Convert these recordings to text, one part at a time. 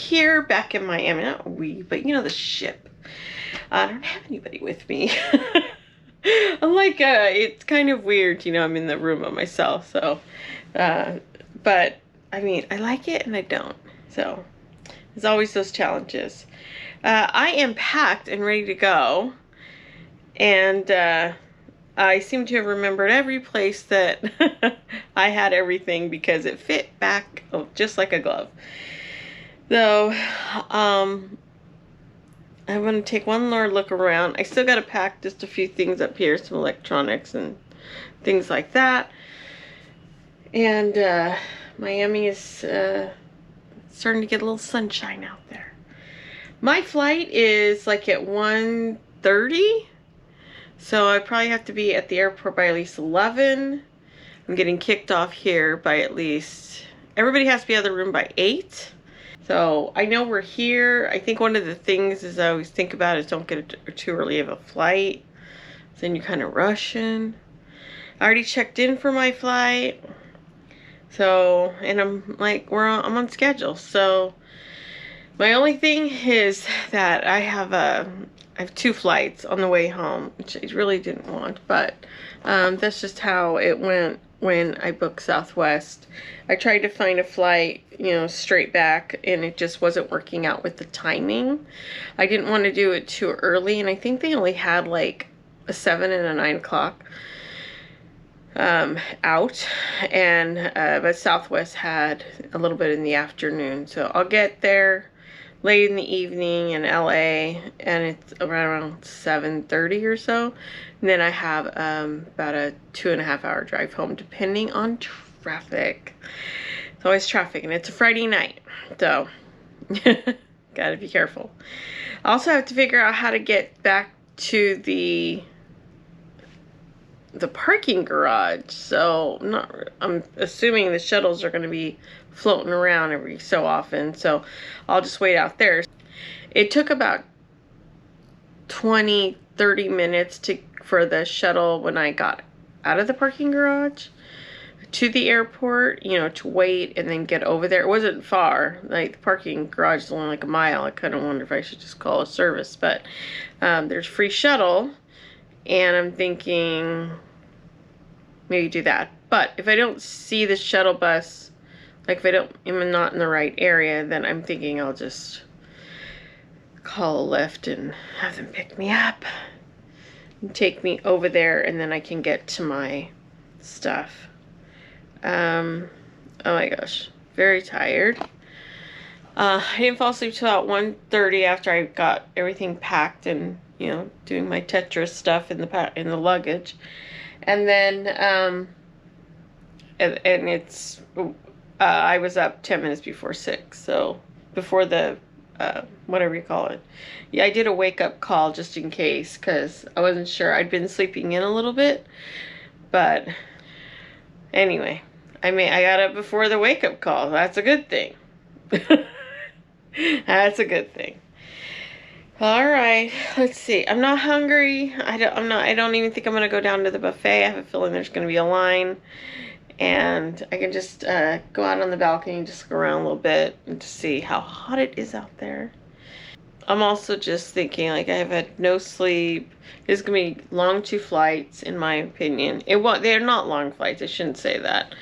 here back in Miami. Not we, but you know, the ship. I don't have anybody with me. I'm like, it's kind of weird, you know, I'm in the room by myself, so, but, I mean, I like it and I don't, so, there's always those challenges. I am packed and ready to go, and, I seem to have remembered every place that I had everything because it fit back just like a glove. So, I'm going to take one more look around. I still got to pack just a few things up here, some electronics and things like that. And Miami is starting to get a little sunshine out there. My flight is like at 1:30. So I probably have to be at the airport by at least 11. I'm getting kicked off here by at least, everybody has to be out of the room by 8. So I know we're here. I think one of the things is I always think about is don't get too early of a flight. Then you're kind of rushing. I already checked in for my flight. So, and I'm like, I'm on schedule. So my only thing is that I have 2 flights on the way home, which I really didn't want, but that's just how it went when I booked Southwest. I tried to find a flight, you know, straight back, and it just wasn't working out with the timing. I didn't want to do it too early, and I think they only had like a 7 and a 9 o'clock out, and but Southwest had a little bit in the afternoon, so I'll get there late in the evening in LA, and it's around 7:30 or so, and then I have about a 2.5 hour drive home depending on traffic. It's always traffic, and it's a Friday night, so gotta be careful. I also have to figure out how to get back to the parking garage, so I'm assuming the shuttles are going to be floating around every so often, so I'll just wait out there. It took about 20-30 minutes for the shuttle when I got out of the parking garage to the airport, you know, to wait and then get over there. It wasn't far, like the parking garage is only like a mile. I kind of wonder if I should just call a service, but there's free shuttle, and I'm thinking maybe do that. But if I don't see the shuttle bus, like if I'm not in the right area, then I'm thinking I'll just call a Lyft and have them pick me up and take me over there, and then I can get to my stuff. Oh my gosh, very tired. I didn't fall asleep till about 1:30 after I got everything packed and, you know, doing my Tetris stuff in the luggage. And then, and it's, I was up 10 minutes before 6, so before the, whatever you call it. Yeah, I did a wake-up call just in case, because I wasn't sure. I'd been sleeping in a little bit, but anyway, I got up before the wake-up call. That's a good thing. That's a good thing. All right, let's see. I'm not hungry. I don't even think I'm gonna go down to the buffet. I have a feeling there's gonna be a line, and I can just go out on the balcony and just look around a little bit and to see how hot it is out there. I'm also just thinking, like, I have had no sleep. It's gonna be long 2 flights, in my opinion. They're not long flights. I shouldn't say that.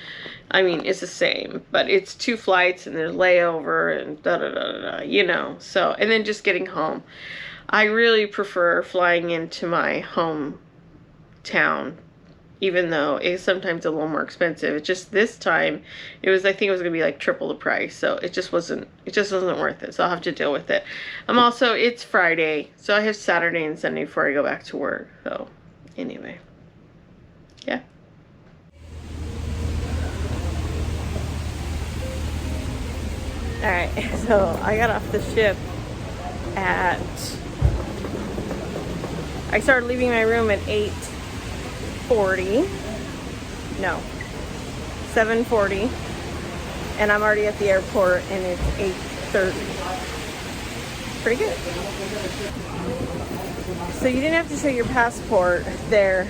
I mean, it's the same, but it's 2 flights and there's layover and da-da-da-da-da, you know. So, and then just getting home. I really prefer flying into my hometown, even though it's sometimes a little more expensive. It's just this time, I think it was gonna be like triple the price. So it just wasn't worth it. So I'll have to deal with it. It's Friday, so I have Saturday and Sunday before I go back to work. So anyway, yeah. Alright, so I got off the ship I started leaving my room at 8:40. No, 7:40. And I'm already at the airport and it's 8:30. Pretty good. So you didn't have to show your passport there.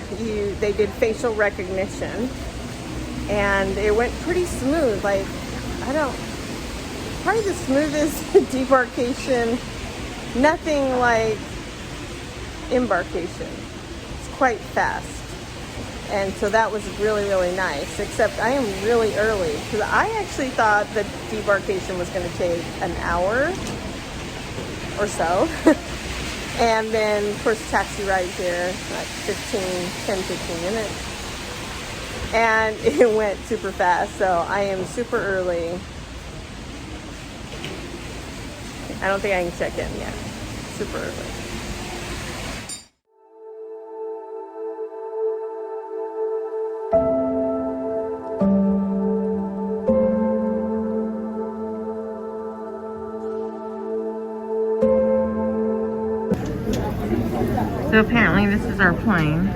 They did facial recognition and it went pretty smooth. Like, probably the smoothest debarkation. Nothing like embarkation. It's quite fast. And so that was really, really nice, except I am really early because I actually thought that debarkation was going to take an hour or so. And then, of course, taxi ride here, like 10, 15 minutes. And it went super fast, so I am super early. I don't think I can check in yet. Super early. So apparently this is our plane,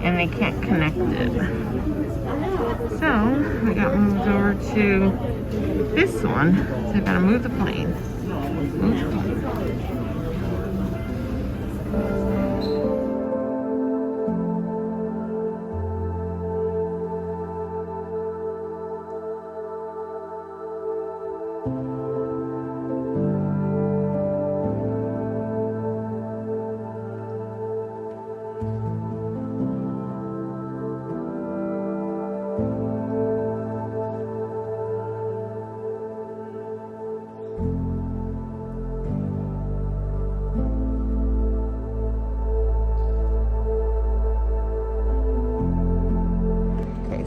and they can't connect it. So we got moved over to this one. So I gotta move the plane. Move the plane.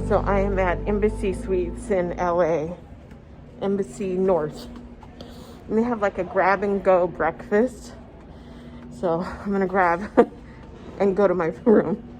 So I am at Embassy Suites in LA, Embassy North. And they have like a grab and go breakfast. So I'm gonna grab and go to my room.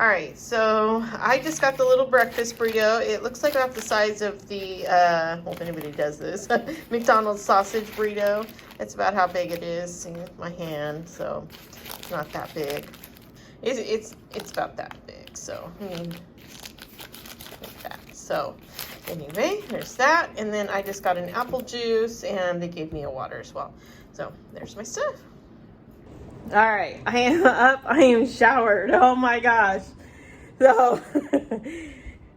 All right, so I just got the little breakfast burrito. It looks like about the size of the, well, if anybody does this, McDonald's sausage burrito. That's about how big it is. See with my hand, so it's not that big. It's about that big, so I mean, like that. So anyway, there's that, and then I just got an apple juice, and they gave me a water as well. So there's my stuff. All right, I am up, I am showered. Oh my gosh. So,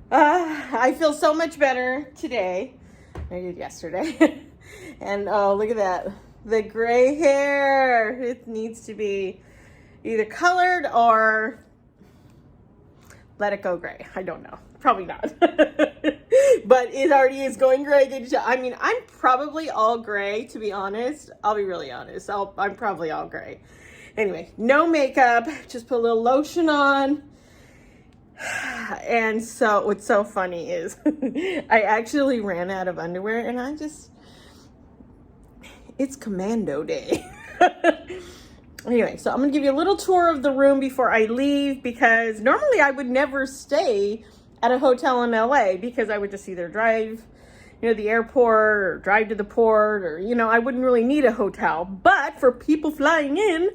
I feel so much better today than I did yesterday. And oh, look at that. The gray hair. It needs to be either colored or let it go gray. I don't know. Probably not. But it already is going gray. I mean, I'm probably all gray, to be honest. I'll be really honest. I'm probably all gray. Anyway, no makeup, just put a little lotion on. And so what's so funny is I actually ran out of underwear, and it's commando day. Anyway, so I'm gonna give you a little tour of the room before I leave, because normally I would never stay at a hotel in LA because I would just either drive, the airport, or drive to the port, or, I wouldn't really need a hotel. But for people flying in,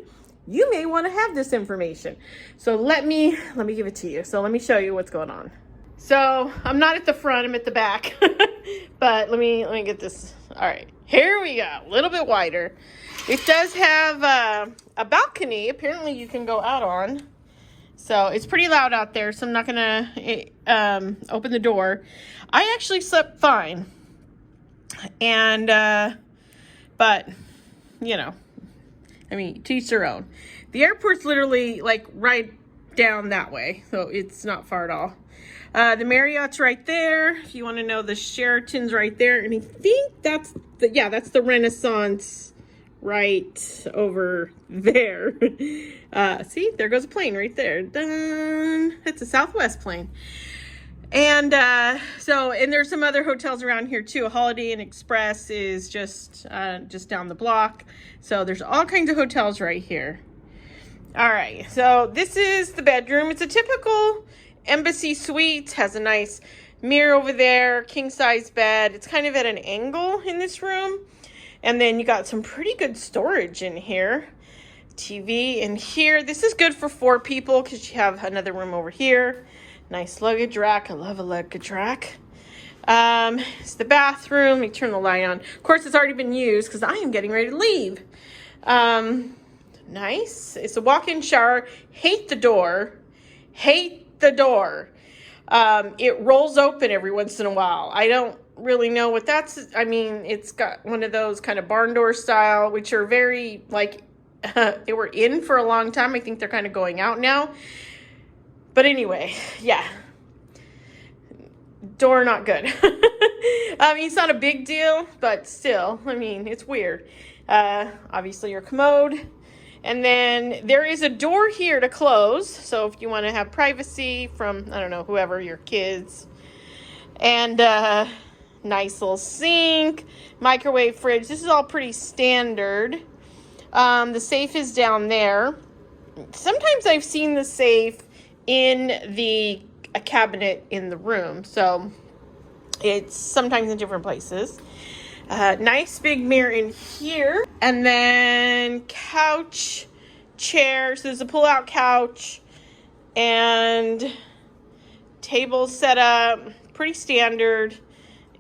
you may want to have this information. So let me give it to you. So let me show you what's going on. So I'm not at the front, I'm at the back. But let me get this. All right, here we go. A little bit wider. It does have a balcony. Apparently you can go out on. So it's pretty loud out there, so I'm not gonna open the door. I actually slept fine. And but I mean, to each their own. The airport's literally like right down that way, so it's not far at all. The Marriott's right there. If you want to know, the Sheraton's right there, and I think that's the Renaissance right over there. See, there goes a plane right there. Dun. That's a Southwest plane. And and there's some other hotels around here too. Holiday Inn Express is just down the block. So there's all kinds of hotels right here. All right, so this is the bedroom. It's a typical Embassy Suite. Has a nice Mirror over there, king size bed. It's kind of at an angle in this room. And then you got some pretty good storage in here. TV in here. This is good for 4 people because you have another room over here. Nice luggage rack. I love a luggage rack. It's the bathroom. Let me turn the light on. Of course, it's already been used because I am getting ready to leave. Nice. It's a walk-in shower. Hate the door. Hate the door. It rolls open every once in a while. I don't really know what that's. I mean, it's got one of those kind of barn door style, which are very, like, they were in for a long time. I think they're kind of going out now. But anyway, yeah. Door not good. I mean, it's not a big deal, but still, I mean, it's weird. Obviously your commode. And then there is a door here to close. So if you want to have privacy from, I don't know, whoever, your kids. And nice little sink, microwave, fridge. This is all pretty standard. The safe is down there. Sometimes I've seen the safe in a cabinet in the room. So it's sometimes in different places. Nice big mirror in here. And then couch, chair. So there's a pull-out couch and table set up. Pretty standard.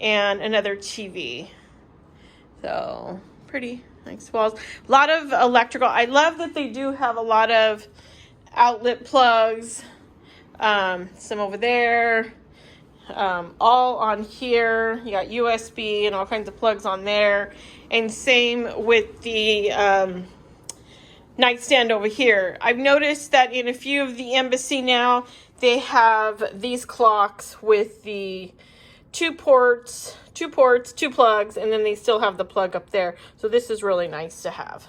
And another TV. So pretty nice walls. A lot of electrical. I love that they do have a lot of outlet plugs. Some over there. All on here. You got USB and all kinds of plugs on there. And same with the nightstand over here. I've noticed that in a few of the Embassy now, they have these clocks with the two ports, two plugs, and then they still have the plug up there. So this is really nice to have.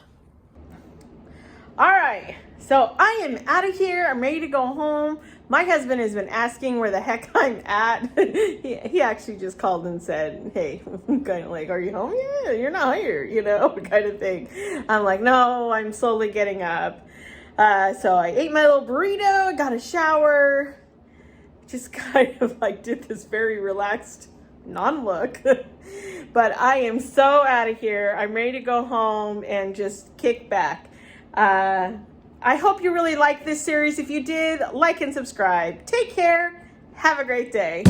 All right, so I am out of here. I'm ready to go home. My husband has been asking where the heck I'm at. He actually just called and said, hey, kind of like, are you home yet? You're not here, you know, kind of thing. I'm like, no, I'm slowly getting up. So I ate my little burrito, got a shower, just kind of like did this very relaxed non-look. But I am so out of here. I'm ready to go home and just kick back. I hope you really liked this series. If you did, like and subscribe. Take care. Have a great day.